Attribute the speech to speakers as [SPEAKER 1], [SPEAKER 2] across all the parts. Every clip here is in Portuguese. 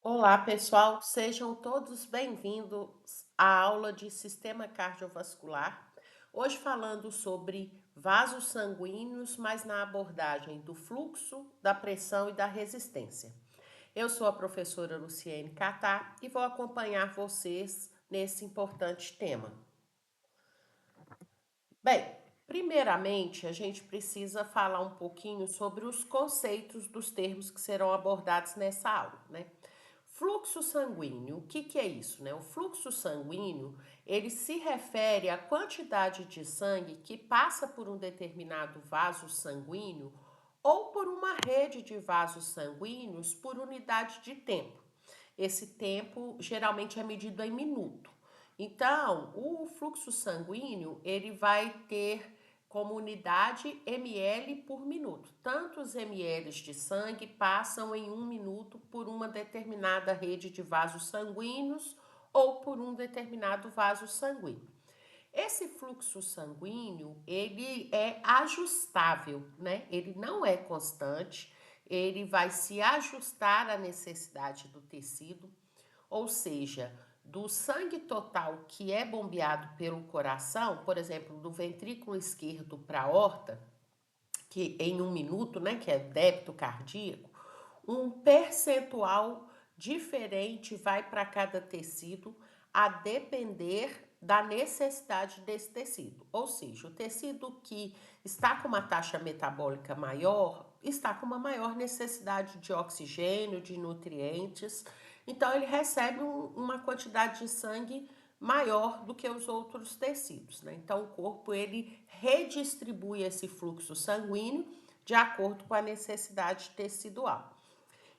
[SPEAKER 1] Olá, pessoal, sejam todos bem-vindos à aula de Sistema Cardiovascular. Hoje falando sobre vasos sanguíneos, mas na abordagem do fluxo, da pressão e da resistência. Eu sou a professora Luciene Catar e vou acompanhar vocês nesse importante tema. Bem, primeiramente a gente precisa falar um pouquinho sobre os conceitos dos termos que serão abordados nessa aula, né? Fluxo sanguíneo, o que é isso, né? O fluxo sanguíneo, ele se refere à quantidade de sangue que passa por um determinado vaso sanguíneo ou por uma rede de vasos sanguíneos por unidade de tempo. Esse tempo geralmente é medido em minuto. Então, o fluxo sanguíneo, ele vai ter como unidade ml por minuto. Tantos ml de sangue passam em um minuto por uma determinada rede de vasos sanguíneos ou por um determinado vaso sanguíneo. Esse fluxo sanguíneo, ele é ajustável, né? Ele não é constante, ele vai se ajustar à necessidade do tecido, ou seja, do sangue total que é bombeado pelo coração, por exemplo, do ventrículo esquerdo para a aorta, que em um minuto, né, que é débito cardíaco, um percentual diferente vai para cada tecido a depender da necessidade desse tecido. Ou seja, o tecido que está com uma taxa metabólica maior está com uma maior necessidade de oxigênio, de nutrientes, então ele recebe uma quantidade de sangue maior do que os outros tecidos, né? Então o corpo ele redistribui esse fluxo sanguíneo de acordo com a necessidade tecidual.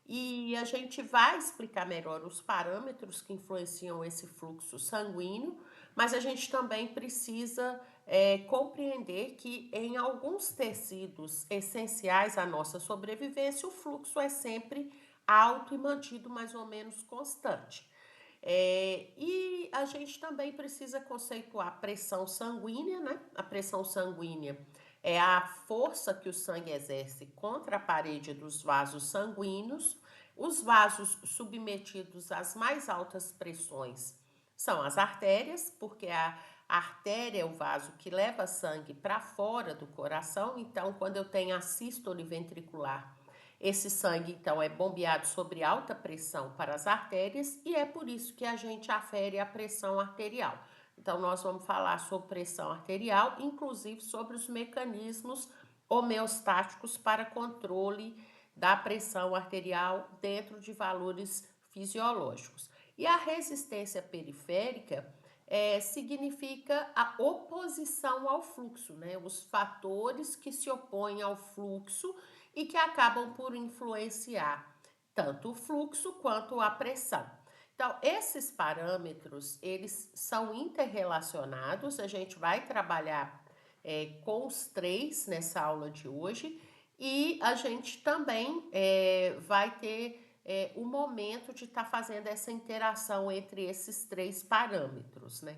[SPEAKER 1] E a gente vai explicar melhor os parâmetros que influenciam esse fluxo sanguíneo, mas a gente também precisa compreender que em alguns tecidos essenciais à nossa sobrevivência, o fluxo é sempre alto e mantido mais ou menos constante. E a gente também precisa conceituar a pressão sanguínea, né? A pressão sanguínea é a força que o sangue exerce contra a parede dos vasos sanguíneos. Os vasos submetidos às mais altas pressões são as artérias, porque a artéria é o vaso que leva sangue para fora do coração. Então, quando eu tenho a sístole ventricular, esse sangue, então, é bombeado sobre alta pressão para as artérias e é por isso que a gente afere a pressão arterial. Então, nós vamos falar sobre pressão arterial, inclusive sobre os mecanismos homeostáticos para controle da pressão arterial dentro de valores fisiológicos. E a resistência periférica significa a oposição ao fluxo, né? Os fatores que se opõem ao fluxo e que acabam por influenciar tanto o fluxo quanto a pressão. Então, esses parâmetros, eles são interrelacionados, a gente vai trabalhar com os três nessa aula de hoje e a gente também vai ter o momento de estar fazendo essa interação entre esses três parâmetros, né?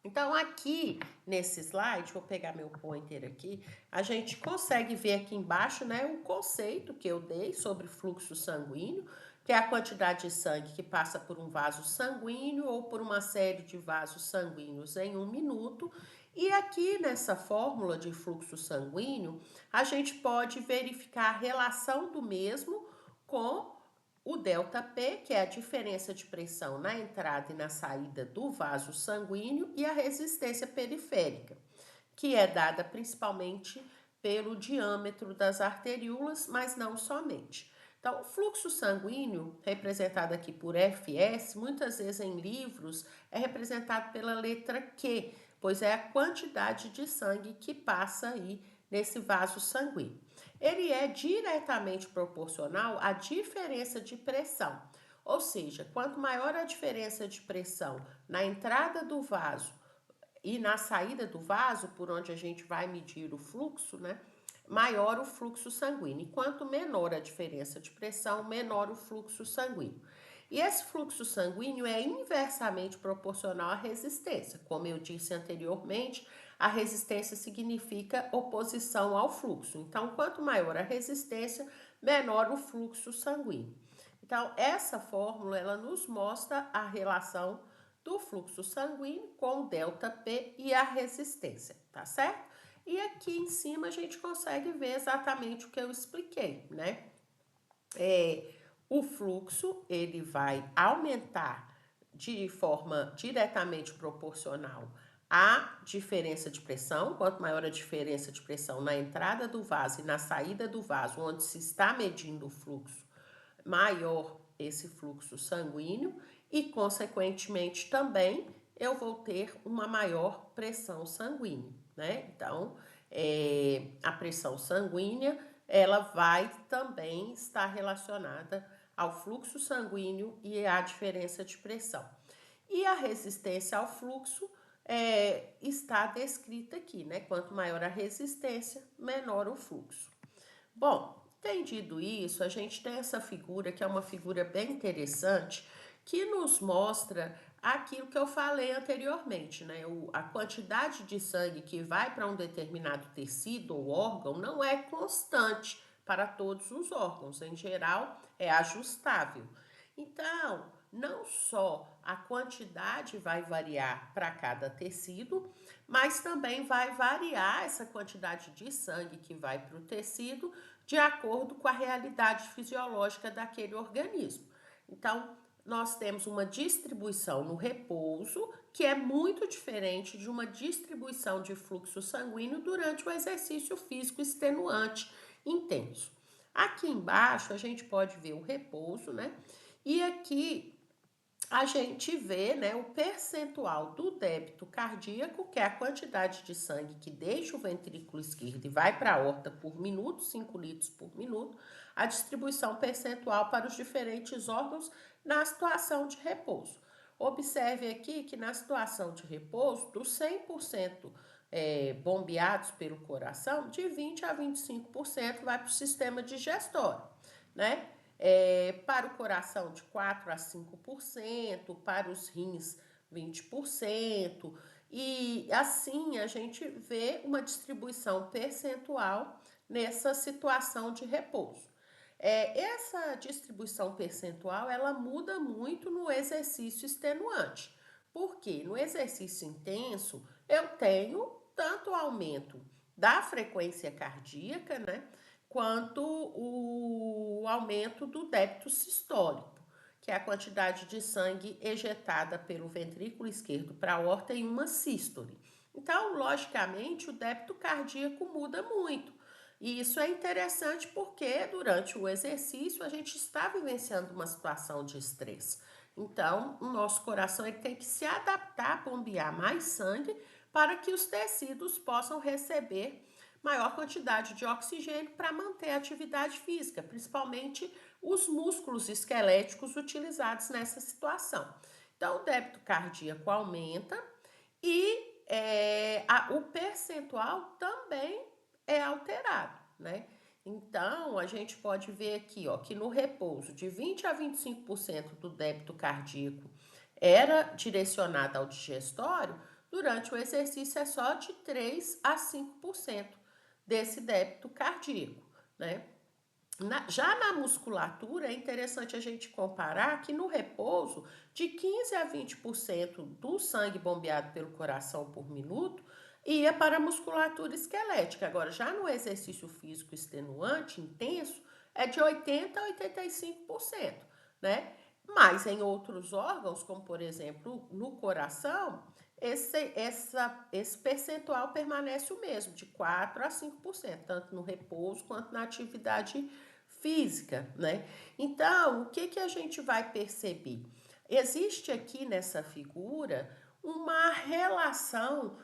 [SPEAKER 1] Então, aqui nesse slide, vou pegar meu pointer aqui, a gente consegue ver aqui embaixo, né, o conceito que eu dei sobre fluxo sanguíneo, que é a quantidade de sangue que passa por um vaso sanguíneo ou por uma série de vasos sanguíneos em um minuto. E aqui nessa fórmula de fluxo sanguíneo, a gente pode verificar a relação do mesmo com o ΔP, que é a diferença de pressão na entrada e na saída do vaso sanguíneo, e a resistência periférica, que é dada principalmente pelo diâmetro das arteríolas, mas não somente. Então, o fluxo sanguíneo, representado aqui por FS, muitas vezes em livros, é representado pela letra Q, pois é a quantidade de sangue que passa aí nesse vaso sanguíneo. Ele é diretamente proporcional à diferença de pressão. Ou seja, quanto maior a diferença de pressão na entrada do vaso e na saída do vaso, por onde a gente vai medir o fluxo, né? Maior o fluxo sanguíneo. E quanto menor a diferença de pressão, menor o fluxo sanguíneo. E esse fluxo sanguíneo é inversamente proporcional à resistência. Como eu disse anteriormente, a resistência significa oposição ao fluxo. Então, quanto maior a resistência, menor o fluxo sanguíneo. Então, essa fórmula, ela nos mostra a relação do fluxo sanguíneo com o delta P e a resistência, tá certo? E aqui em cima a gente consegue ver exatamente o que eu expliquei, né? O fluxo, ele vai aumentar de forma diretamente proporcional à diferença de pressão. Quanto maior a diferença de pressão na entrada do vaso e na saída do vaso, onde se está medindo o fluxo, maior esse fluxo sanguíneo e, consequentemente, também eu vou ter uma maior pressão sanguínea, né? Então, a pressão sanguínea, ela vai também estar relacionada ao fluxo sanguíneo e à diferença de pressão. E a resistência ao fluxo está descrita aqui, né? Quanto maior a resistência, menor o fluxo. Bom, entendido isso, a gente tem essa figura que é uma figura bem interessante, que nos mostra aquilo que eu falei anteriormente, né? A quantidade de sangue que vai para um determinado tecido ou órgão não é constante para todos os órgãos, em geral é ajustável. Então, não só a quantidade vai variar para cada tecido, mas também vai variar essa quantidade de sangue que vai para o tecido de acordo com a realidade fisiológica daquele organismo. Então, nós temos uma distribuição no repouso que é muito diferente de uma distribuição de fluxo sanguíneo durante o exercício físico extenuante intenso. Aqui embaixo a gente pode ver o repouso, né? E aqui a gente vê, né, o percentual do débito cardíaco, que é a quantidade de sangue que deixa o ventrículo esquerdo e vai para a aorta por minuto, 5 litros por minuto, a distribuição percentual para os diferentes órgãos na situação de repouso. Observe aqui que na situação de repouso, dos 100% bombeados pelo coração, de 20 a 25% vai para o sistema digestório, né? Para o coração de 4 a 5%, para os rins 20%, e assim a gente vê uma distribuição percentual nessa situação de repouso. Essa distribuição percentual ela muda muito no exercício extenuante, porque no exercício intenso eu tenho tanto aumento da frequência cardíaca, né? Quanto o aumento do débito sistólico, que é a quantidade de sangue ejetada pelo ventrículo esquerdo para a aorta em uma sístole. Então, logicamente, o débito cardíaco muda muito. E isso é interessante porque durante o exercício a gente está vivenciando uma situação de estresse. Então, o nosso coração ele tem que se adaptar a bombear mais sangue para que os tecidos possam receber maior quantidade de oxigênio para manter a atividade física, principalmente os músculos esqueléticos utilizados nessa situação. Então, o débito cardíaco aumenta e o percentual também é alterado, né? Então, a gente pode ver aqui, ó, que no repouso, de 20 a 25% do débito cardíaco era direcionado ao digestório, durante o exercício é só de 3 a 5% desse débito cardíaco, né? Já na musculatura, é interessante a gente comparar que no repouso, de 15 a 20% do sangue bombeado pelo coração por minuto ia para a musculatura esquelética. Agora, já no exercício físico extenuante, intenso, é de 80 a 85%, né? Mas em outros órgãos, como por exemplo no coração, esse percentual permanece o mesmo, de 4 a 5%, tanto no repouso quanto na atividade física, né? Então, o que a gente vai perceber? Existe aqui nessa figura uma relação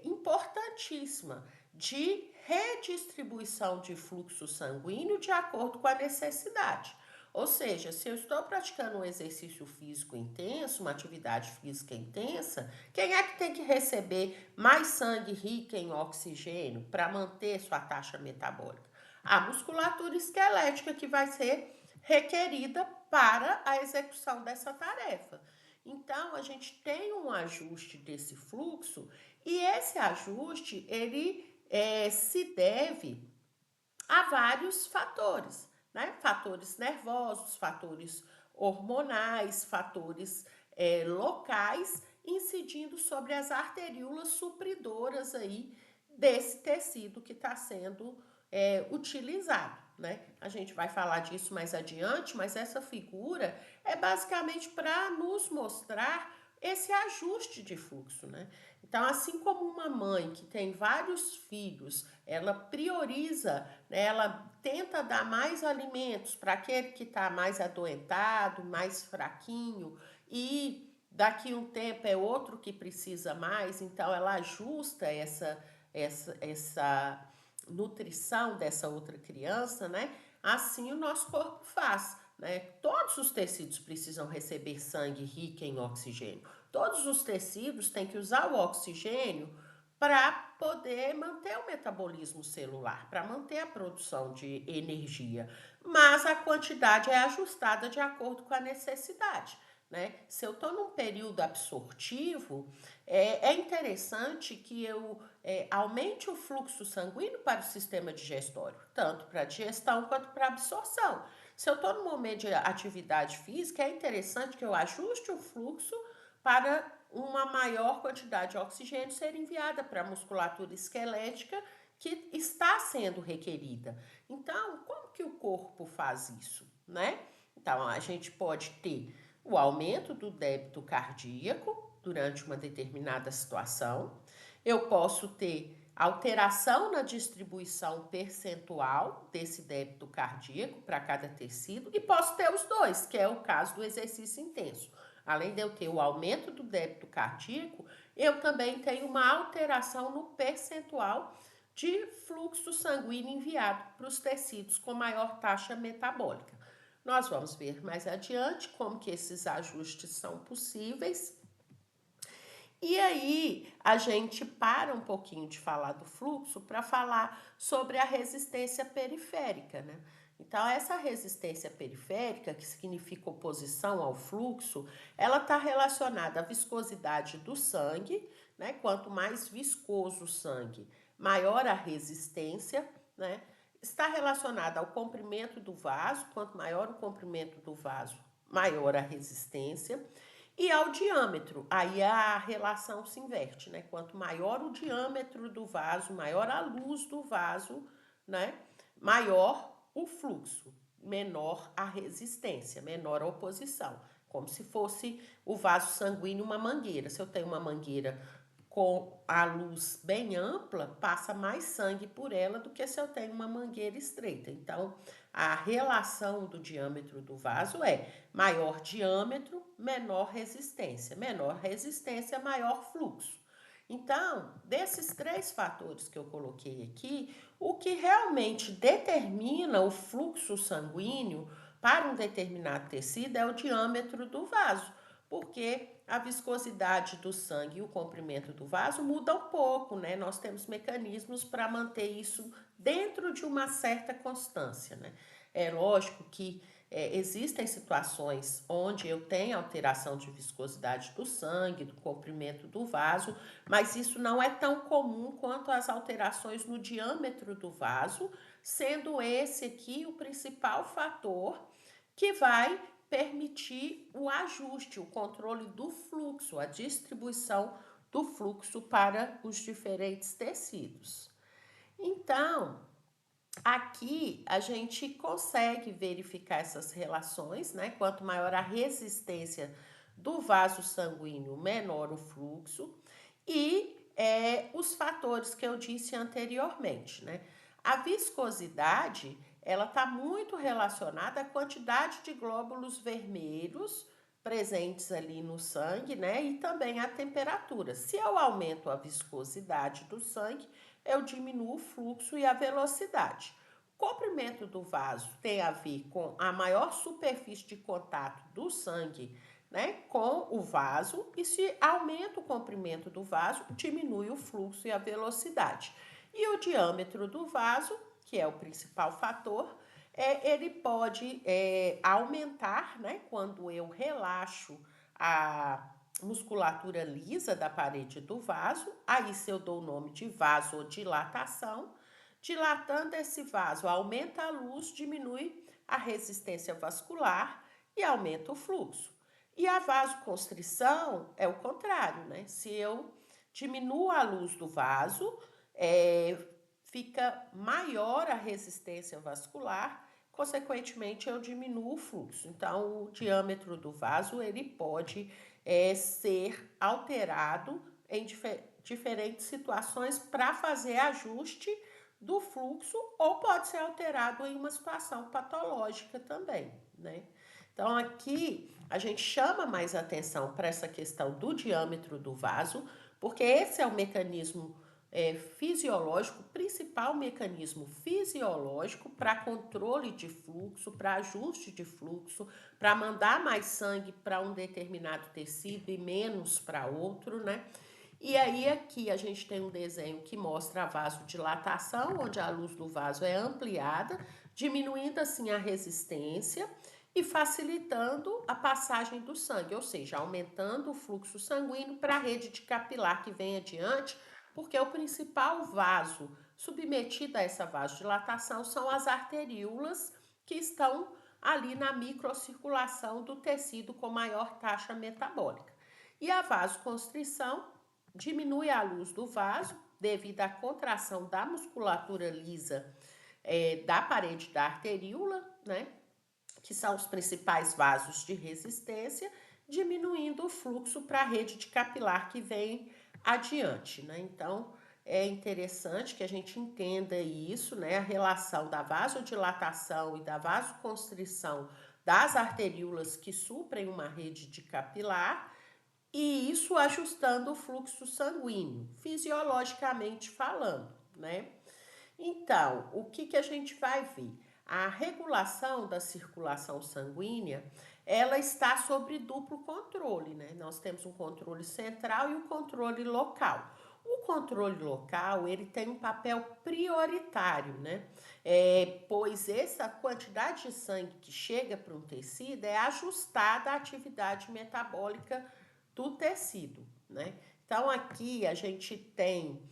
[SPEAKER 1] importantíssima de redistribuição de fluxo sanguíneo de acordo com a necessidade. Ou seja, se eu estou praticando um exercício físico intenso, uma atividade física intensa, quem é que tem que receber mais sangue rico em oxigênio para manter sua taxa metabólica? A musculatura esquelética que vai ser requerida para a execução dessa tarefa. Então, a gente tem um ajuste desse fluxo e esse ajuste, ele se deve a vários fatores, né? Fatores nervosos, fatores hormonais, fatores locais, incidindo sobre as arteríolas supridoras aí desse tecido que está sendo utilizado, né? A gente vai falar disso mais adiante, mas essa figura é basicamente para nos mostrar esse ajuste de fluxo, né? Então, assim como uma mãe que tem vários filhos, ela prioriza, né, ela tenta dar mais alimentos para aquele que está mais adoentado, mais fraquinho, e daqui um tempo é outro que precisa mais, então ela ajusta essa nutrição dessa outra criança, né? Assim o nosso corpo faz, né? Todos os tecidos precisam receber sangue rico em oxigênio. Todos os tecidos têm que usar o oxigênio para poder manter o metabolismo celular, para manter a produção de energia. Mas a quantidade é ajustada de acordo com a necessidade, né? Se eu estou num período absortivo, é interessante que eu aumente o fluxo sanguíneo para o sistema digestório, tanto para a digestão quanto para a absorção. Se eu estou no momento de atividade física, é interessante que eu ajuste o fluxo para uma maior quantidade de oxigênio ser enviada para a musculatura esquelética que está sendo requerida. Então, como que o corpo faz isso, né? Então, a gente pode ter o aumento do débito cardíaco durante uma determinada situação. Eu posso ter alteração na distribuição percentual desse débito cardíaco para cada tecido e posso ter os dois, que é o caso do exercício intenso. Além de eu ter o aumento do débito cardíaco, eu também tenho uma alteração no percentual de fluxo sanguíneo enviado para os tecidos com maior taxa metabólica. Nós vamos ver mais adiante como que esses ajustes são possíveis. E aí, a gente para um pouquinho de falar do fluxo para falar sobre a resistência periférica, né? Então, essa resistência periférica, que significa oposição ao fluxo, ela está relacionada à viscosidade do sangue, né? Quanto mais viscoso o sangue, maior a resistência, né? Está relacionada ao comprimento do vaso, quanto maior o comprimento do vaso, maior a resistência. E ao diâmetro, aí a relação se inverte, né? Quanto maior o diâmetro do vaso, maior a luz do vaso, né? Maior o fluxo, menor a resistência, menor a oposição. Como se fosse o vaso sanguíneo uma mangueira. Se eu tenho uma mangueira com a luz bem ampla, passa mais sangue por ela do que se eu tenho uma mangueira estreita. Então, a relação do diâmetro do vaso é maior diâmetro, menor resistência, maior fluxo. Então, desses três fatores que eu coloquei aqui, o que realmente determina o fluxo sanguíneo para um determinado tecido é o diâmetro do vaso, porque a viscosidade do sangue e o comprimento do vaso muda um pouco, né? Nós temos mecanismos para manter isso dentro de uma certa constância, né? É lógico que existem situações onde eu tenho alteração de viscosidade do sangue, do comprimento do vaso, mas isso não é tão comum quanto as alterações no diâmetro do vaso, sendo esse aqui o principal fator que vai permitir o ajuste, o controle do fluxo, a distribuição do fluxo para os diferentes tecidos. Então, aqui a gente consegue verificar essas relações, né? Quanto maior a resistência do vaso sanguíneo, menor o fluxo, e os fatores que eu disse anteriormente, né? A viscosidade, ela está muito relacionada à quantidade de glóbulos vermelhos presentes ali no sangue, né? E também a temperatura. Se eu aumento a viscosidade do sangue, eu diminuo o fluxo e a velocidade. O comprimento do vaso tem a ver com a maior superfície de contato do sangue, né, com o vaso, e se aumenta o comprimento do vaso, diminui o fluxo e a velocidade. E o diâmetro do vaso, que é o principal fator, ele pode aumentar, né, quando eu relaxo a musculatura lisa da parede do vaso, aí se eu dou o nome de vasodilatação, dilatando esse vaso, aumenta a luz, diminui a resistência vascular e aumenta o fluxo. E a vasoconstrição é o contrário, né? Se eu diminuo a luz do vaso, é, fica maior a resistência vascular, consequentemente eu diminuo o fluxo. Então, o diâmetro do vaso ele pode ser alterado em diferentes situações para fazer ajuste do fluxo ou pode ser alterado em uma situação patológica também, né? Então aqui a gente chama mais atenção para essa questão do diâmetro do vaso, porque esse é o mecanismo fisiológico, principal mecanismo fisiológico para controle de fluxo, para ajuste de fluxo, para mandar mais sangue para um determinado tecido e menos para outro, né? E aí aqui a gente tem um desenho que mostra a vasodilatação, onde a luz do vaso é ampliada, diminuindo assim a resistência e facilitando a passagem do sangue, ou seja, aumentando o fluxo sanguíneo para a rede de capilar que vem adiante, porque o principal vaso submetido a essa vasodilatação são as arteríolas que estão ali na microcirculação do tecido com maior taxa metabólica. E a vasoconstrição diminui a luz do vaso devido à contração da musculatura lisa da parede da arteríola, né? Que são os principais vasos de resistência, diminuindo o fluxo para a rede de capilar que vem adiante, né? Então, é interessante que a gente entenda isso, né? A relação da vasodilatação e da vasoconstrição das arteríolas que suprem uma rede de capilar e isso ajustando o fluxo sanguíneo, fisiologicamente falando, né? Então, o que a gente vai ver? A regulação da circulação sanguínea, ela está sob duplo controle, né? Nós temos um controle central e um controle local. O controle local, ele tem um papel prioritário, né? Pois essa quantidade de sangue que chega para um tecido é ajustada à atividade metabólica do tecido, né? Então, aqui a gente tem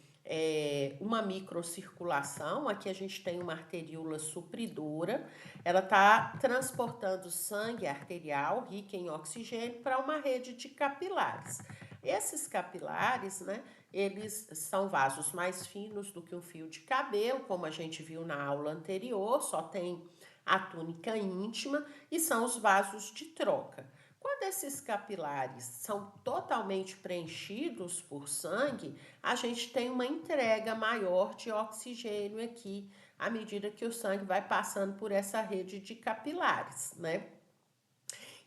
[SPEAKER 1] uma microcirculação, aqui a gente tem uma arteríola supridora, ela está transportando sangue arterial rico em oxigênio para uma rede de capilares. Esses capilares, né, eles são vasos mais finos do que um fio de cabelo, como a gente viu na aula anterior, só tem a túnica íntima e são os vasos de troca. Quando esses capilares são totalmente preenchidos por sangue, a gente tem uma entrega maior de oxigênio aqui, à medida que o sangue vai passando por essa rede de capilares, né?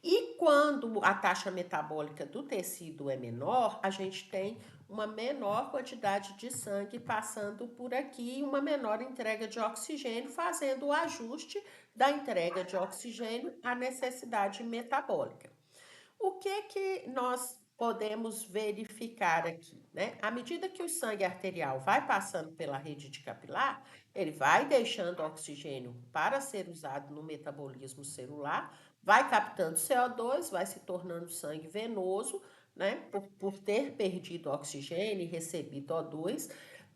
[SPEAKER 1] E quando a taxa metabólica do tecido é menor, a gente tem uma menor quantidade de sangue passando por aqui e uma menor entrega de oxigênio, fazendo o ajuste da entrega de oxigênio à necessidade metabólica. O que nós podemos verificar aqui, né? À medida que o sangue arterial vai passando pela rede de capilar, ele vai deixando oxigênio para ser usado no metabolismo celular, vai captando CO2, vai se tornando sangue venoso, né? Por ter perdido oxigênio e recebido O2.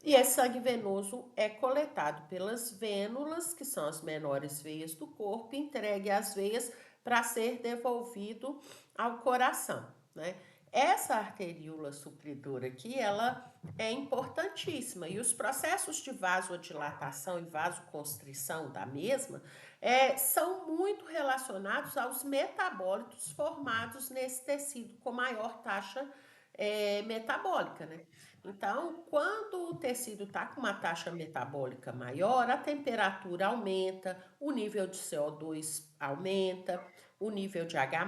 [SPEAKER 1] E esse sangue venoso é coletado pelas vênulas, que são as menores veias do corpo, e entregue às veias para ser devolvido ao coração, né? Essa arteríola supridora aqui, ela é importantíssima e os processos de vasodilatação e vasoconstrição da mesma são muito relacionados aos metabólitos formados nesse tecido com maior taxa metabólica, né? Então, quando o tecido está com uma taxa metabólica maior, a temperatura aumenta, o nível de CO2 aumenta, o nível de H+,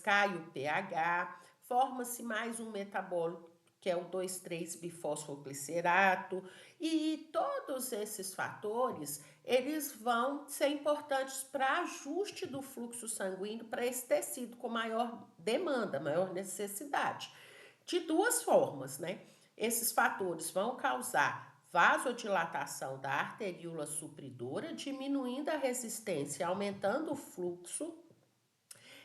[SPEAKER 1] cai o pH, forma-se mais um metabólito que é o 2,3-bifosfoglicerato, e todos esses fatores, eles vão ser importantes para ajuste do fluxo sanguíneo para esse tecido com maior demanda, maior necessidade. De duas formas, né? Esses fatores vão causar vasodilatação da arteríola supridora, diminuindo a resistência, aumentando o fluxo,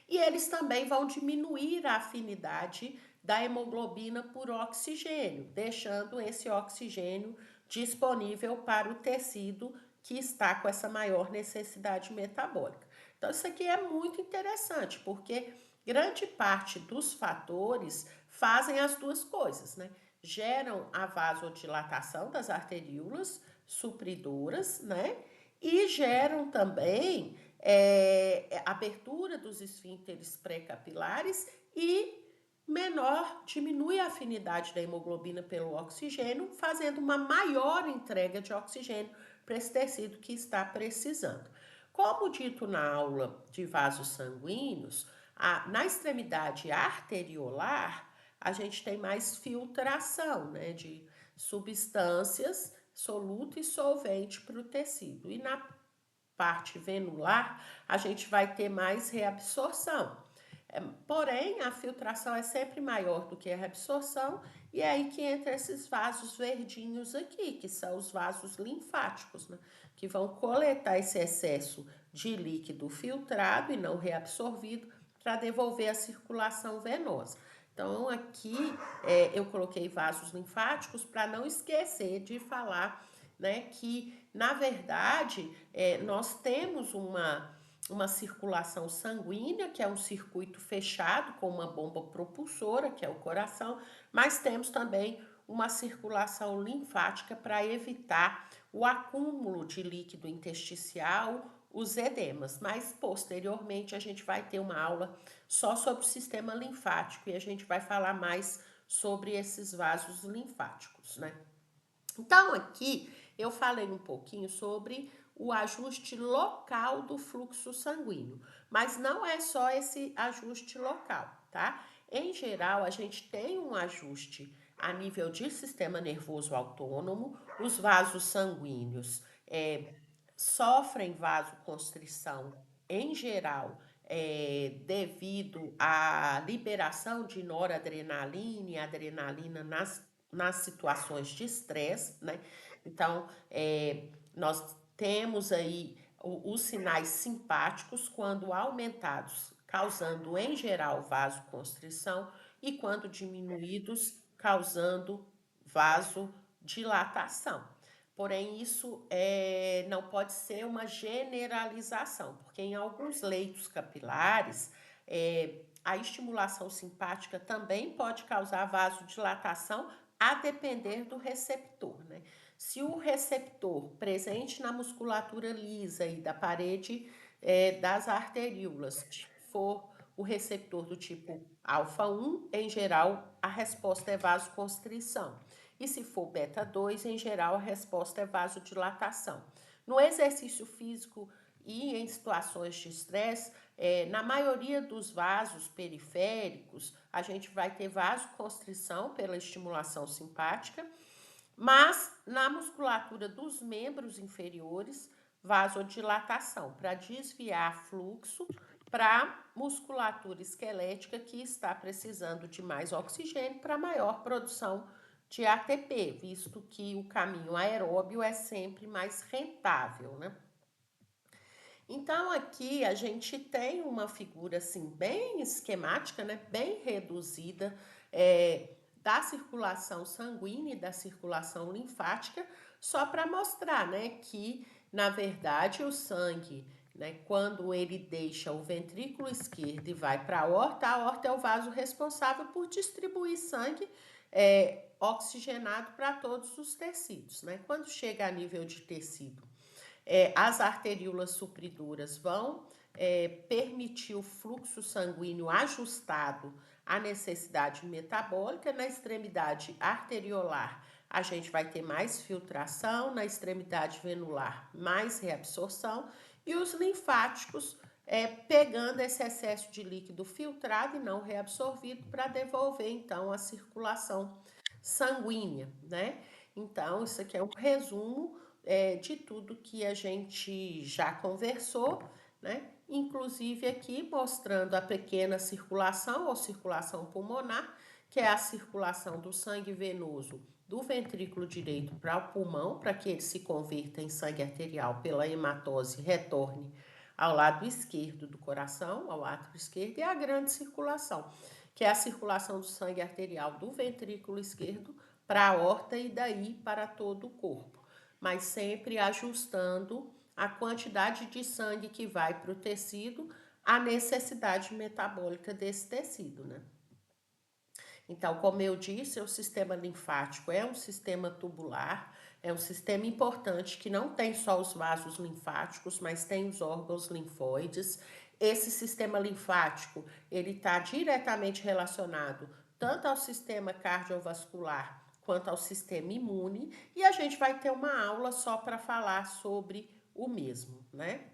[SPEAKER 1] e eles também vão diminuir a afinidade da hemoglobina por oxigênio, deixando esse oxigênio disponível para o tecido que está com essa maior necessidade metabólica. Então, isso aqui é muito interessante, porque grande parte dos fatores fazem as duas coisas, né? Geram a vasodilatação das arteríolas supridoras, né? E geram também abertura dos esfíncteres pré-capilares e diminui a afinidade da hemoglobina pelo oxigênio, fazendo uma maior entrega de oxigênio para esse tecido que está precisando. Como dito na aula de vasos sanguíneos, na extremidade arteriolar, a gente tem mais filtração, né, de substâncias soluto e solvente para o tecido. E na parte venular, a gente vai ter mais reabsorção. Porém, a filtração é sempre maior do que a reabsorção, e é aí que entra esses vasos verdinhos aqui, que são os vasos linfáticos, né? Que vão coletar esse excesso de líquido filtrado e não reabsorvido para devolver a circulação venosa. Então, aqui eu coloquei vasos linfáticos para não esquecer de falar, né, que, na verdade, nós temos uma circulação sanguínea, que é um circuito fechado com uma bomba propulsora, que é o coração, mas temos também uma circulação linfática para evitar o acúmulo de líquido intersticial, os edemas. Mas posteriormente a gente vai ter uma aula só sobre o sistema linfático e a gente vai falar mais sobre esses vasos linfáticos, né? Então, aqui eu falei um pouquinho sobre o ajuste local do fluxo sanguíneo, mas não é só esse ajuste local, tá? Em geral, a gente tem um ajuste a nível de sistema nervoso autônomo, os vasos sanguíneos sofrem vasoconstrição em geral, devido à liberação de noradrenalina e adrenalina nas situações de estresse, né? Então, nós temos aí os sinais simpáticos quando aumentados, causando em geral vasoconstrição, e quando diminuídos, causando vasodilatação. Porém, isso não pode ser uma generalização, porque em alguns leitos capilares, a estimulação simpática também pode causar vasodilatação, a depender do receptor, né? Se o receptor presente na musculatura lisa e da parede das arteríolas for o receptor do tipo alfa 1, em geral, a resposta é vasoconstrição. E se for beta 2, em geral, a resposta é vasodilatação. No exercício físico e em situações de estresse, na maioria dos vasos periféricos, a gente vai ter vasoconstrição pela estimulação simpática, mas na musculatura dos membros inferiores, vasodilatação, para desviar fluxo para a musculatura esquelética que está precisando de mais oxigênio para maior produção de ATP, visto que o caminho aeróbio é sempre mais rentável, né? Então, aqui a gente tem uma figura assim bem esquemática, né? Bem reduzida, da circulação sanguínea e da circulação linfática, só para mostrar, né, que na verdade o sangue, né, quando ele deixa o ventrículo esquerdo e vai para a aorta é o vaso responsável por distribuir sangue oxigenado para todos os tecidos, né? Quando chega a nível de tecido, as arteríolas supridoras vão permitir o fluxo sanguíneo ajustado à necessidade metabólica. Na extremidade arteriolar, a gente vai ter mais filtração, na extremidade venular, mais reabsorção, e os linfáticos pegando esse excesso de líquido filtrado e não reabsorvido para devolver, então, a circulação sanguínea, né? Então, isso aqui é um resumo de tudo que a gente já conversou, né? Inclusive aqui mostrando a pequena circulação ou circulação pulmonar, que é a circulação do sangue venoso do ventrículo direito para o pulmão, para que ele se converta em sangue arterial pela hematose e retorne ao lado esquerdo do coração, ao átrio esquerdo, e a grande circulação, que é a circulação do sangue arterial do ventrículo esquerdo para a aorta e daí para todo o corpo, mas sempre ajustando a quantidade de sangue que vai para o tecido, a necessidade metabólica desse tecido, né? Então, como eu disse, o sistema linfático é um sistema tubular, é um sistema importante que não tem só os vasos linfáticos, mas tem os órgãos linfóides. Esse sistema linfático, ele está diretamente relacionado tanto ao sistema cardiovascular quanto ao sistema imune, e a gente vai ter uma aula só para falar sobre o mesmo, né?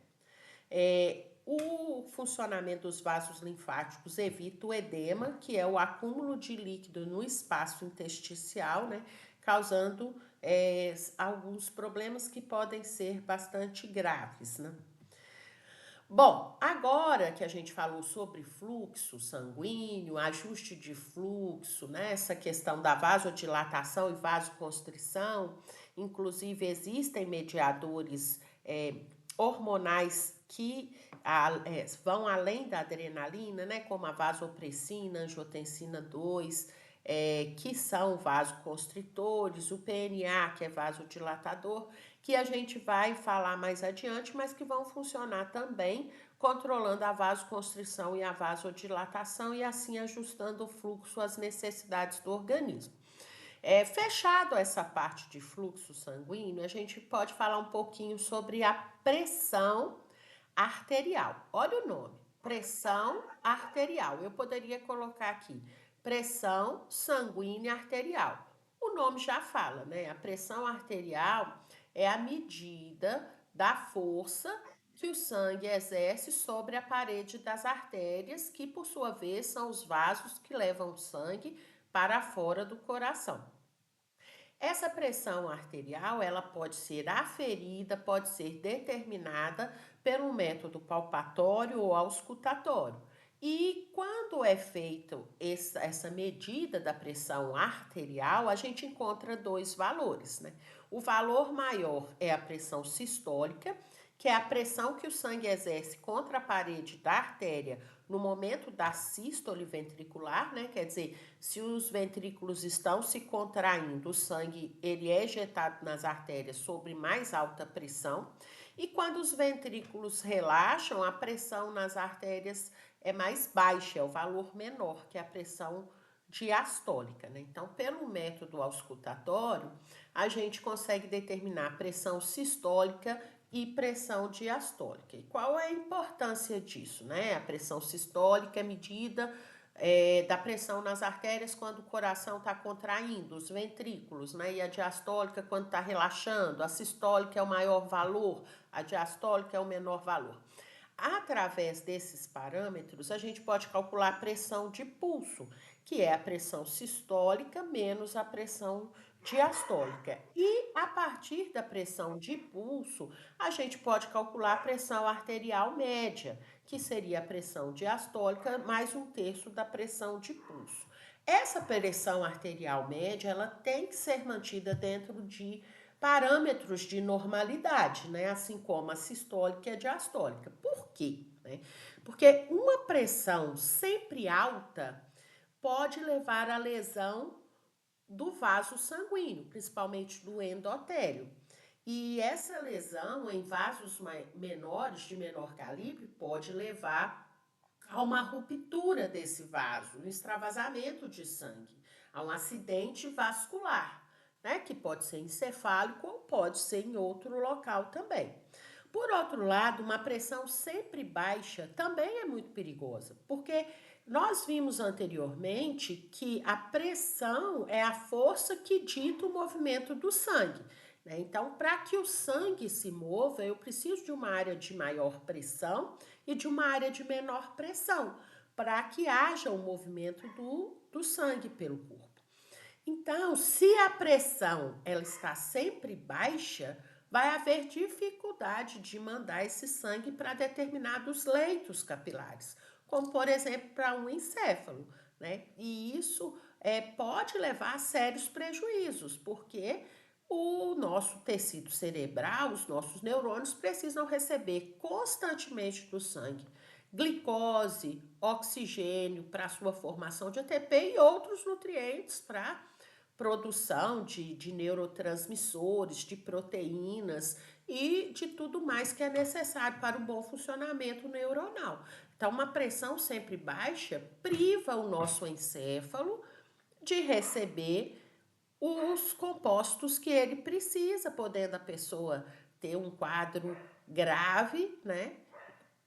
[SPEAKER 1] O funcionamento dos vasos linfáticos evita o edema, que é o acúmulo de líquido no espaço intersticial, né, causando alguns problemas que podem ser bastante graves, né? Bom, agora que a gente falou sobre fluxo sanguíneo, ajuste de fluxo, né, essa questão da vasodilatação e vasoconstrição, inclusive existem mediadores hormonais que vão além da adrenalina, né, como a vasopressina, angiotensina 2, que são vasoconstritores, o PNA, que é vasodilatador, que a gente vai falar mais adiante, mas que vão funcionar também controlando a vasoconstrição e a vasodilatação e assim ajustando o fluxo às necessidades do organismo. Fechado essa parte de fluxo sanguíneo, a gente pode falar um pouquinho sobre a pressão arterial. Olha o nome, pressão arterial. Eu poderia colocar aqui pressão sanguínea arterial. O nome já fala, né? A pressão arterial é a medida da força que o sangue exerce sobre a parede das artérias, que por sua vez são os vasos que levam o sangue para fora do coração. Essa pressão arterial, ela pode ser aferida, pode ser determinada pelo método palpatório ou auscultatório. E quando é feita essa medida da pressão arterial, a gente encontra dois valores, né? O valor maior é a pressão sistólica, que é a pressão que o sangue exerce contra a parede da artéria no momento da sístole ventricular, né? Quer dizer, se os ventrículos estão se contraindo, o sangue ele é ejetado nas artérias sobre mais alta pressão. E quando os ventrículos relaxam, a pressão nas artérias é mais baixa, é o valor menor, que é a pressão diastólica, né? Então, pelo método auscultatório, a gente consegue determinar a pressão sistólica e pressão diastólica. E qual é a importância disso, né? A pressão sistólica é medida da pressão nas artérias quando o coração está contraindo, os ventrículos, né? E a diastólica quando está relaxando, a sistólica é o maior valor, a diastólica é o menor valor. Através desses parâmetros, a gente pode calcular a pressão de pulso, que é a pressão sistólica menos a pressão diastólica. E a partir da pressão de pulso, a gente pode calcular a pressão arterial média, que seria a pressão diastólica mais 1/3 da pressão de pulso. Essa pressão arterial média, ela tem que ser mantida dentro de parâmetros de normalidade, né? Assim como a sistólica e a diastólica. Por quê? Porque uma pressão sempre alta pode levar à lesão do vaso sanguíneo, principalmente do endotélio. E essa lesão em vasos menores, de menor calibre, pode levar a uma ruptura desse vaso, um extravasamento de sangue, a um acidente vascular, né? Que pode ser encefálico ou pode ser em outro local também. Por outro lado, uma pressão sempre baixa também é muito perigosa, porque nós vimos anteriormente que a pressão é a força que dita o movimento do sangue, né? Então, para que o sangue se mova, eu preciso de uma área de maior pressão e de uma área de menor pressão, para que haja o movimento do sangue pelo corpo. Então, se a pressão ela está sempre baixa, vai haver dificuldade de mandar esse sangue para determinados leitos capilares, como por exemplo para um encéfalo, né? E isso pode levar a sérios prejuízos, porque o nosso tecido cerebral, os nossos neurônios precisam receber constantemente do sangue glicose, oxigênio para a sua formação de ATP e outros nutrientes para produção de neurotransmissores, de proteínas e de tudo mais que é necessário para o bom funcionamento neuronal. Então, uma pressão sempre baixa priva o nosso encéfalo de receber os compostos que ele precisa, podendo a pessoa ter um quadro grave, né,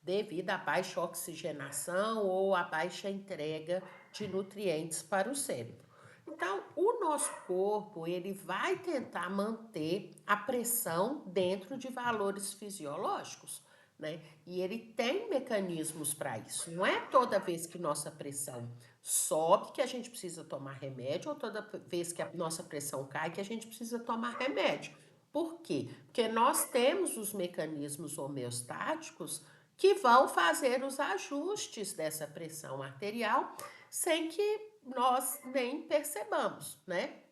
[SPEAKER 1] devido à baixa oxigenação ou à baixa entrega de nutrientes para o cérebro. Então, o nosso corpo, ele vai tentar manter a pressão dentro de valores fisiológicos, né? E ele tem mecanismos para isso. Não é toda vez que nossa pressão sobe que a gente precisa tomar remédio, ou toda vez que a nossa pressão cai que a gente precisa tomar remédio. Por quê? Porque nós temos os mecanismos homeostáticos que vão fazer os ajustes dessa pressão arterial sem que nós nem percebamos, né?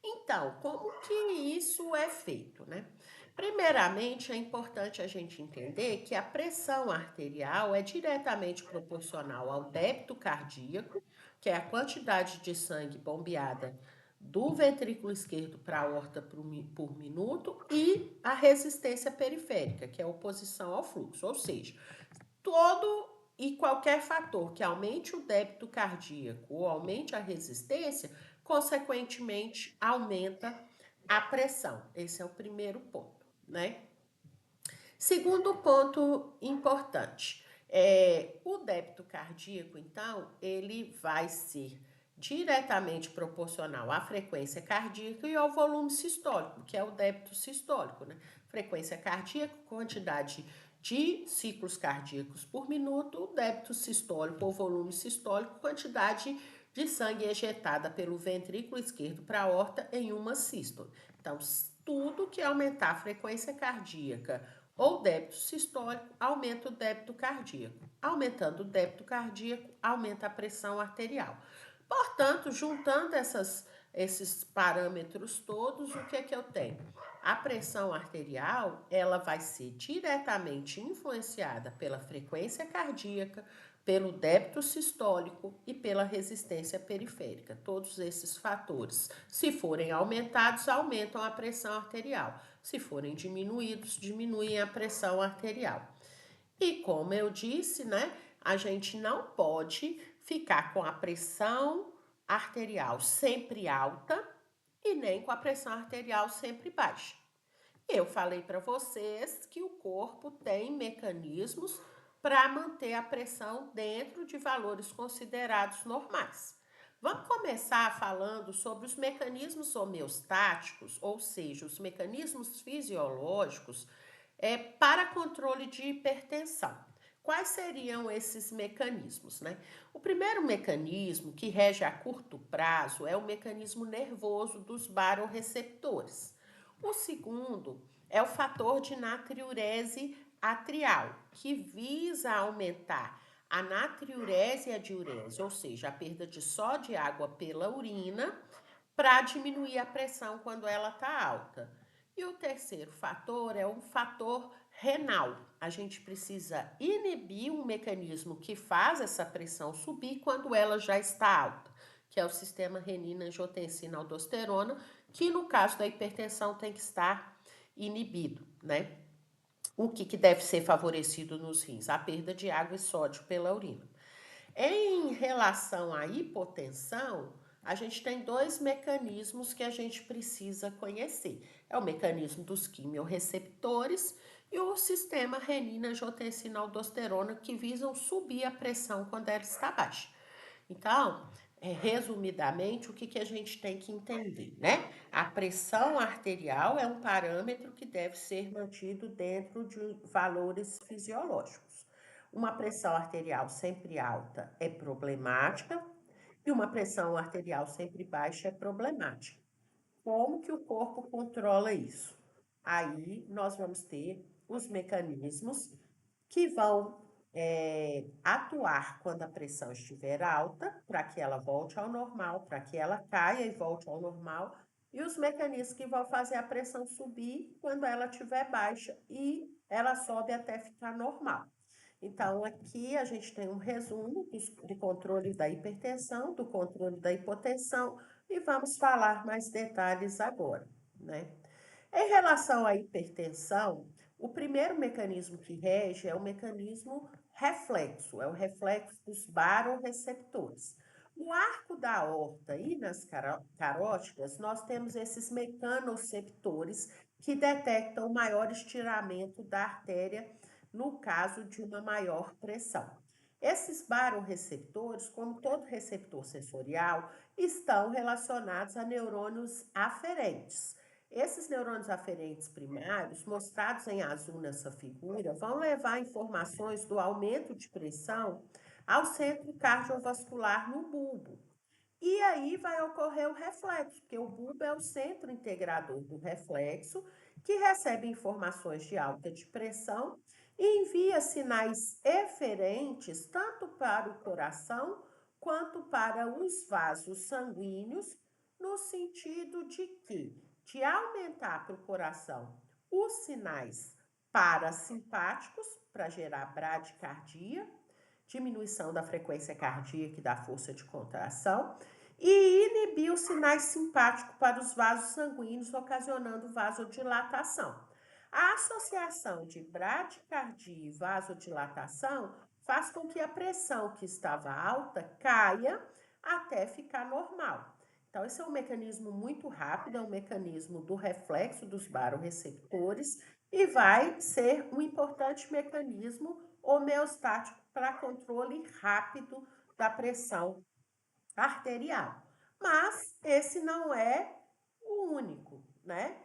[SPEAKER 1] Então, como que isso é feito, né? Primeiramente, é importante a gente entender que a pressão arterial é diretamente proporcional ao débito cardíaco, que é a quantidade de sangue bombeada do ventrículo esquerdo para a aorta por minuto, e a resistência periférica, que é a oposição ao fluxo, ou seja, todo e qualquer fator que aumente o débito cardíaco ou aumente a resistência, consequentemente aumenta a pressão. Esse é o primeiro ponto, né? Segundo ponto importante, o débito cardíaco, então, ele vai ser diretamente proporcional à frequência cardíaca e ao volume sistólico, que é o débito sistólico, né? Frequência cardíaca, quantidade de ciclos cardíacos por minuto, o débito sistólico ou volume sistólico, quantidade de sangue ejetada pelo ventrículo esquerdo para a aorta em uma sístole. Então, tudo que aumentar a frequência cardíaca ou débito sistólico aumenta o débito cardíaco. Aumentando o débito cardíaco, aumenta a pressão arterial. Portanto, juntando esses parâmetros todos, o que é que eu tenho? A pressão arterial, ela vai ser diretamente influenciada pela frequência cardíaca, pelo débito sistólico e pela resistência periférica. Todos esses fatores, se forem aumentados, aumentam a pressão arterial. Se forem diminuídos, diminuem a pressão arterial. E como eu disse, né, a gente não pode ficar com a pressão arterial sempre alta e nem com a pressão arterial sempre baixa. Eu falei para vocês que o corpo tem mecanismos para manter a pressão dentro de valores considerados normais. Vamos começar falando sobre os mecanismos homeostáticos, ou seja, os mecanismos fisiológicos para controle de hipertensão. Quais seriam esses mecanismos, né? O primeiro mecanismo que rege a curto prazo é o mecanismo nervoso dos barorreceptores. O segundo é o fator de natriurese atrial, que visa aumentar a natriurese e a diurese, ou seja, a perda de sódio e água pela urina, para diminuir a pressão quando ela está alta. E o terceiro fator é um fator renal. A gente precisa inibir um mecanismo que faz essa pressão subir quando ela já está alta, que é o sistema renina-angiotensina-aldosterona, que no caso da hipertensão tem que estar inibido, né? O que deve ser favorecido nos rins? A perda de água e sódio pela urina. Em relação à hipotensão, a gente tem dois mecanismos que a gente precisa conhecer. É o mecanismo dos quimiorreceptores e o sistema renina-angiotensina-aldosterona, que visam subir a pressão quando ela está baixa. Então, resumidamente, o que a gente tem que entender, né? A pressão arterial é um parâmetro que deve ser mantido dentro de valores fisiológicos. Uma pressão arterial sempre alta é problemática e uma pressão arterial sempre baixa é problemática. Como que o corpo controla isso? Aí nós vamos ter os mecanismos que vão atuar quando a pressão estiver alta, para que ela volte ao normal, para que ela caia e volte ao normal, e os mecanismos que vão fazer a pressão subir quando ela estiver baixa e ela sobe até ficar normal. Então, aqui a gente tem um resumo do controle da hipertensão, do controle da hipotensão, e vamos falar mais detalhes agora, né? Em relação à hipertensão, o primeiro mecanismo que rege é o mecanismo reflexo, é o reflexo dos barorreceptores. No arco da aorta e nas carótidas, nós temos esses mecanoceptores que detectam maior estiramento da artéria no caso de uma maior pressão. Esses barorreceptores, como todo receptor sensorial, estão relacionados a neurônios aferentes. Esses neurônios aferentes primários, mostrados em azul nessa figura, vão levar informações do aumento de pressão ao centro cardiovascular no bulbo. E aí vai ocorrer o reflexo, porque o bulbo é o centro integrador do reflexo, que recebe informações de alta de pressão e envia sinais eferentes tanto para o coração quanto para os vasos sanguíneos, no sentido de que, de aumentar para o coração os sinais parasimpáticos para gerar bradicardia, diminuição da frequência cardíaca e da força de contração, e inibir os sinais simpáticos para os vasos sanguíneos, ocasionando vasodilatação. A associação de bradicardia e vasodilatação faz com que a pressão que estava alta caia até ficar normal. Então, esse é um mecanismo muito rápido, é um mecanismo do reflexo dos barorreceptores e vai ser um importante mecanismo homeostático para controle rápido da pressão arterial. Mas esse não é o único, né?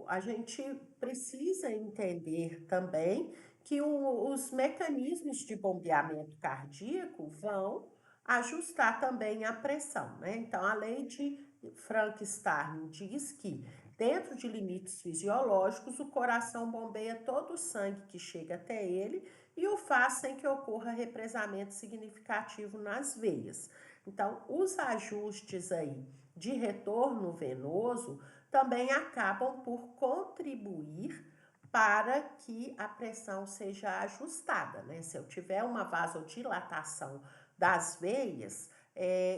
[SPEAKER 1] A gente precisa entender também que os mecanismos de bombeamento cardíaco vão ajustar também a pressão, né? Então, a lei de Frank-Starling diz que, dentro de limites fisiológicos, o coração bombeia todo o sangue que chega até ele e o faz sem que ocorra represamento significativo nas veias. Então, os ajustes aí de retorno venoso também acabam por contribuir para que a pressão seja ajustada, né? Se eu tiver uma vasodilatação das veias,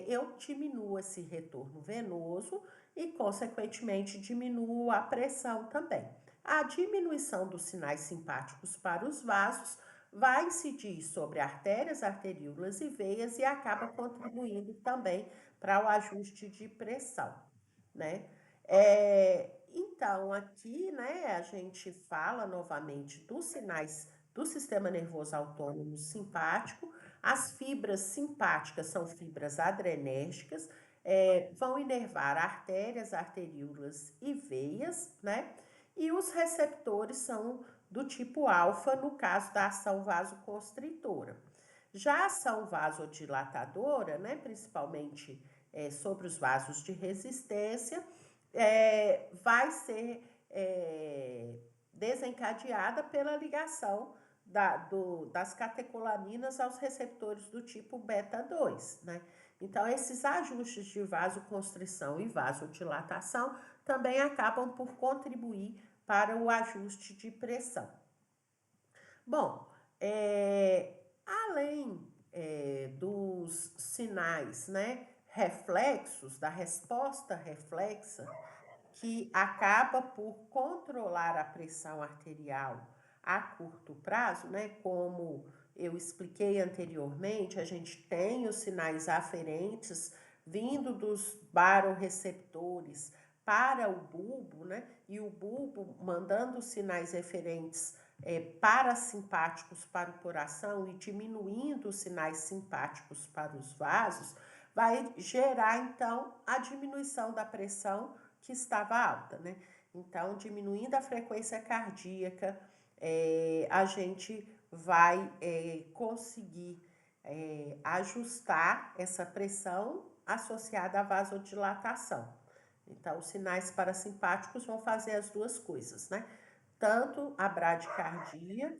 [SPEAKER 1] eu diminuo esse retorno venoso e, consequentemente, diminuo a pressão também. A diminuição dos sinais simpáticos para os vasos vai incidir sobre artérias, arteríolas e veias e acaba contribuindo também para o ajuste de pressão, né? Então, aqui, né, a gente fala novamente dos sinais do sistema nervoso autônomo simpático. As fibras simpáticas são fibras adrenérgicas, vão inervar artérias, arteríolas e veias, né? E os receptores são do tipo alfa, no caso da ação vasoconstritora. Já a ação vasodilatadora, né, principalmente sobre os vasos de resistência, vai ser desencadeada pela ligação das catecolaminas aos receptores do tipo beta 2, né? Então, esses ajustes de vasoconstrição e vasodilatação também acabam por contribuir para o ajuste de pressão. Bom, além dos sinais, né, reflexos, da resposta reflexa, que acaba por controlar a pressão arterial a curto prazo, né, como eu expliquei anteriormente, a gente tem os sinais aferentes vindo dos barorreceptores para o bulbo, né, e o bulbo mandando sinais eferentes parasimpáticos para o coração e diminuindo os sinais simpáticos para os vasos, vai gerar, então, a diminuição da pressão que estava alta, né? Então, diminuindo a frequência cardíaca, a gente vai conseguir ajustar essa pressão associada à vasodilatação. Então, os sinais parasimpáticos vão fazer as duas coisas, né? Tanto a bradicardia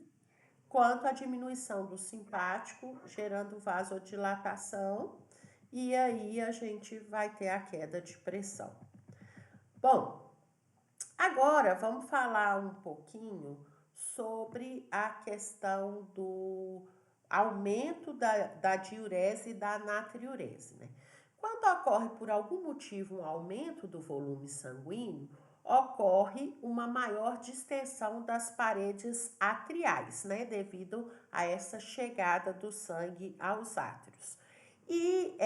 [SPEAKER 1] quanto a diminuição do simpático, gerando vasodilatação, e aí a gente vai ter a queda de pressão. Bom, agora vamos falar um pouquinho sobre a questão do aumento da diurese e da natriurese, né? Quando ocorre por algum motivo um aumento do volume sanguíneo, ocorre uma maior distensão das paredes atriais, né, devido a essa chegada do sangue aos átrios. E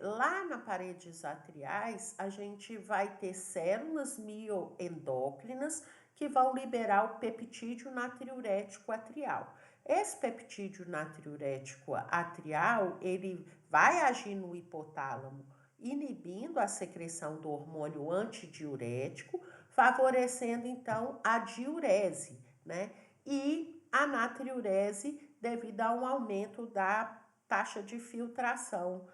[SPEAKER 1] lá nas paredes atriais, a gente vai ter células mioendócrinas que vão liberar o peptídeo natriurético atrial. Esse peptídeo natriurético atrial, ele vai agir no hipotálamo, inibindo a secreção do hormônio antidiurético, favorecendo então a diurese, né? E a natriurese devido a um aumento da taxa de filtração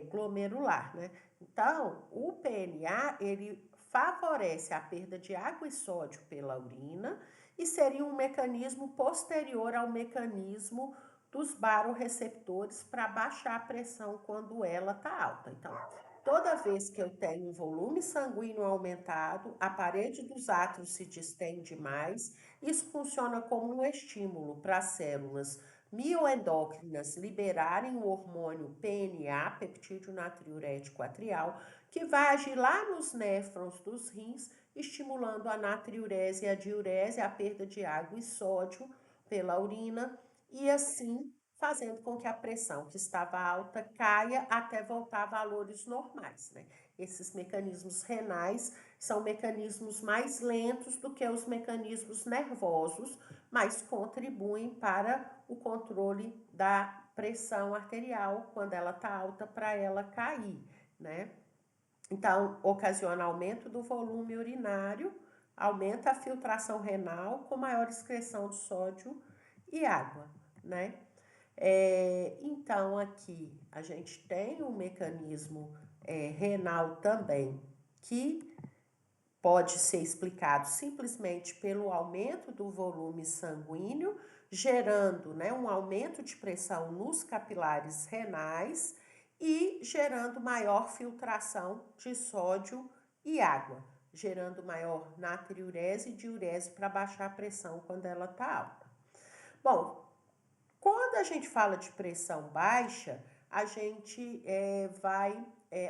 [SPEAKER 1] glomerular, né? Então, o PNA, ele favorece a perda de água e sódio pela urina e seria um mecanismo posterior ao mecanismo dos baroreceptores para baixar a pressão quando ela está alta. Então, toda vez que eu tenho um volume sanguíneo aumentado, a parede dos átrios se distende mais, isso funciona como um estímulo para as células mioendócrinas liberarem o hormônio PNA, peptídeo natriurético atrial, que vai agir lá nos néfrons dos rins, estimulando a natriurese e a diurese, a perda de água e sódio pela urina, e assim fazendo com que a pressão que estava alta caia até voltar a valores normais, né? Esses mecanismos renais são mecanismos mais lentos do que os mecanismos nervosos, mas contribuem para o controle da pressão arterial quando ela está alta para ela cair, né? Então, ocasiona aumento do volume urinário, aumenta a filtração renal com maior excreção de sódio e água, né? Então, aqui a gente tem um mecanismo renal também que pode ser explicado simplesmente pelo aumento do volume sanguíneo, gerando, né, um aumento de pressão nos capilares renais e gerando maior filtração de sódio e água, gerando maior natriurese e diurese para baixar a pressão quando ela está alta. Bom, quando a gente fala de pressão baixa, a gente vai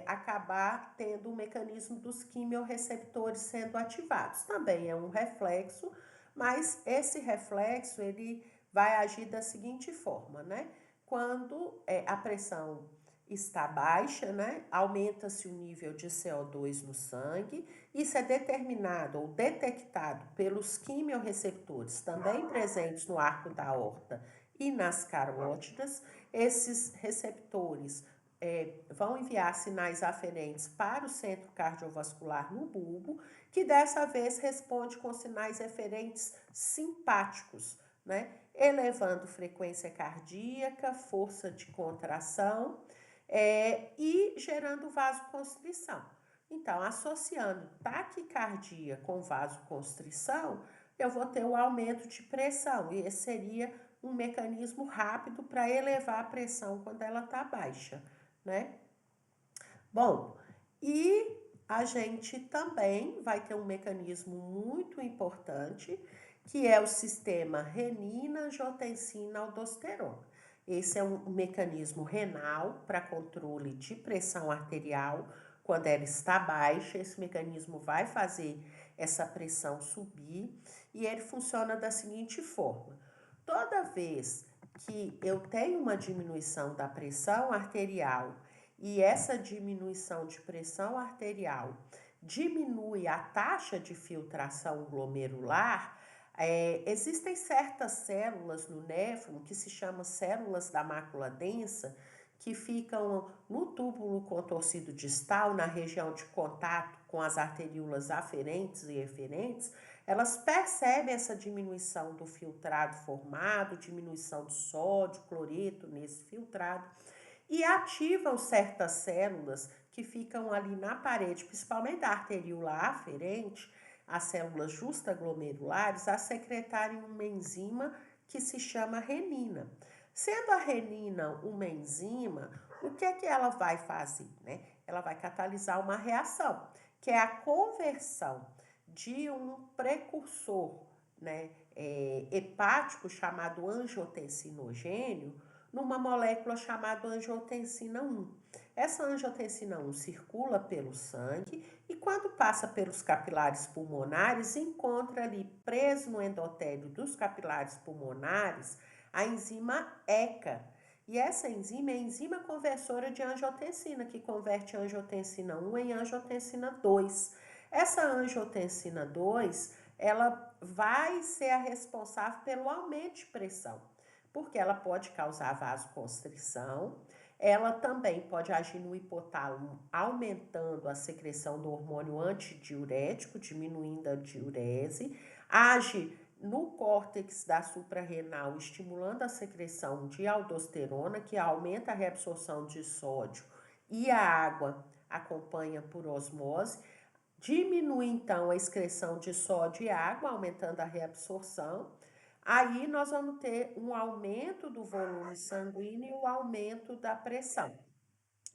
[SPEAKER 1] acabar tendo o mecanismo dos quimiorreceptores sendo ativados. Também é um reflexo, mas esse reflexo ele vai agir da seguinte forma, né? Quando a pressão está baixa, né? Aumenta-se o nível de CO2 no sangue. Isso é determinado ou detectado pelos quimiorreceptores também presentes no arco da aorta e nas carótidas. Esses receptores vão enviar sinais aferentes para o centro cardiovascular no bulbo, que dessa vez responde com sinais eferentes simpáticos, né? Elevando frequência cardíaca, força de contração e gerando vasoconstrição. Então, associando taquicardia com vasoconstrição, eu vou ter um aumento de pressão, e esse seria um mecanismo rápido para elevar a pressão quando ela está baixa, né? Bom, e a gente também vai ter um mecanismo muito importante, que é o sistema renina-angiotensina-aldosterona. Esse é um mecanismo renal para controle de pressão arterial. Quando ela está baixa, esse mecanismo vai fazer essa pressão subir e ele funciona da seguinte forma: toda vez que eu tenho uma diminuição da pressão arterial e essa diminuição de pressão arterial diminui a taxa de filtração glomerular, existem certas células no néfron que se chamam células da mácula densa, que ficam no túbulo contorcido distal, na região de contato com as arteríolas aferentes e eferentes. Elas percebem essa diminuição do filtrado formado, diminuição do sódio, cloreto nesse filtrado, e ativam certas células que ficam ali na parede, principalmente da arteríola aferente, as células justaglomerulares, a secretarem uma enzima que se chama renina. Sendo a renina uma enzima, o que é que ela vai fazer, né? Ela vai catalisar uma reação, que é a conversão de um precursor, né, hepático chamado angiotensinogênio numa molécula chamada angiotensina 1. Essa angiotensina 1 circula pelo sangue e quando passa pelos capilares pulmonares, encontra ali preso no endotélio dos capilares pulmonares a enzima ECA. E essa enzima é a enzima conversora de angiotensina, que converte a angiotensina 1 em angiotensina 2. Essa angiotensina 2, ela vai ser a responsável pelo aumento de pressão, porque ela pode causar vasoconstrição, ela também pode agir no hipotálamo, aumentando a secreção do hormônio antidiurético, diminuindo a diurese, age no córtex da suprarrenal, estimulando a secreção de aldosterona, que aumenta a reabsorção de sódio, e a água acompanha por osmose. Diminui então a excreção de sódio e água, aumentando a reabsorção. Aí nós vamos ter um aumento do volume sanguíneo e o aumento da pressão,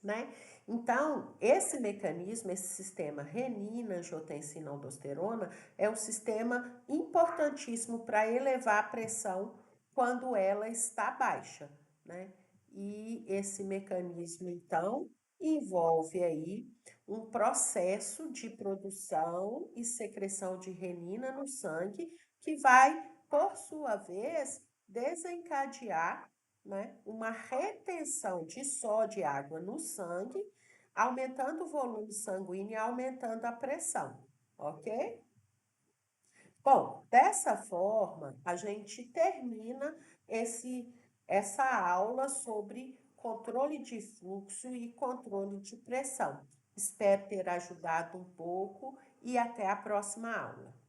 [SPEAKER 1] né? Então, esse mecanismo, esse sistema renina, angiotensina, aldosterona, é um sistema importantíssimo para elevar a pressão quando ela está baixa, né? E esse mecanismo, então, envolve aí um processo de produção e secreção de renina no sangue, que vai, por sua vez, desencadear, né, uma retenção de sódio e água no sangue, aumentando o volume sanguíneo e aumentando a pressão, ok? Bom, dessa forma, a gente termina essa aula sobre controle de fluxo e controle de pressão. Espero ter ajudado um pouco e até a próxima aula.